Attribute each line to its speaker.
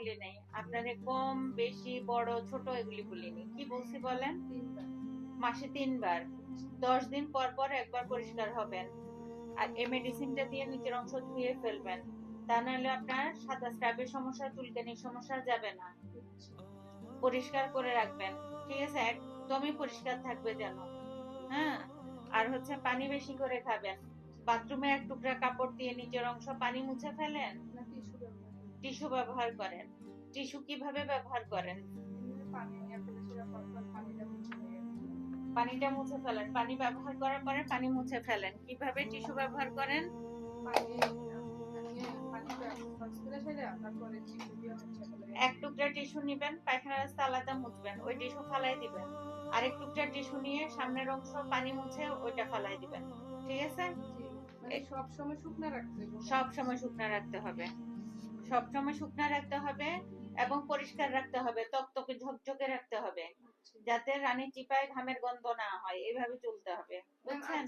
Speaker 1: বলি নাই, আপনারে কম বেশি বড় ছোট এগুলি বলিনি। কি বলছি বলেন? মাসে 3 বার, 10 দিন পর পর একবার পরিষ্কার হবেন। আর এই মেডিসিনটা দিয়ে নিচের অংশ ধুয়ে ফেলবেন, তা নাহলে আপনার সাদা স্ক্রাবের সমস্যা, চুলকানির সমস্যা যাবে না। পরিষ্কার করে রাখবেন, ঠিক আছে? একদমই পরিষ্কার থাকবে যেন। হ্যাঁ, আর হচ্ছে পানি বেশি করে খাবেন। বাথরুমে এক টুকরা কাপড় দিয়ে নিচের অংশ পানি মুছে ফেলেন, টিস্যু ব্যবহার করেন। টিস্যু কিভাবে ব্যবহার করেন? পানিটা মুছে ফেলেন, পানি ব্যবহার করার পরে পানি মুছে ফেলেন। কিভাবে টিস্যু ব্যবহার করেন? এক টুকরা টিস্যু নিবেন, পায়খানা রাস্তা আলাদা মুছবেন, ওই টিস্যু ফালাই দিবেন। আরেক টুকরা টিস্যু নিয়ে সামনের অংশ পানি মুছে ওইটা ফালাই দিবেন, ঠিক আছে? সব সময় শুকনা রাখতে হবে, সব সময় শুকনা রাখতে হবে এবং পরিষ্কার রাখতে হবে, তকতকে ঝকঝকে রাখতে হবে, যাতে রানী চিপায় ঘামের গন্ধ না হয়। এইভাবে চলতে হবে, বুঝছেন?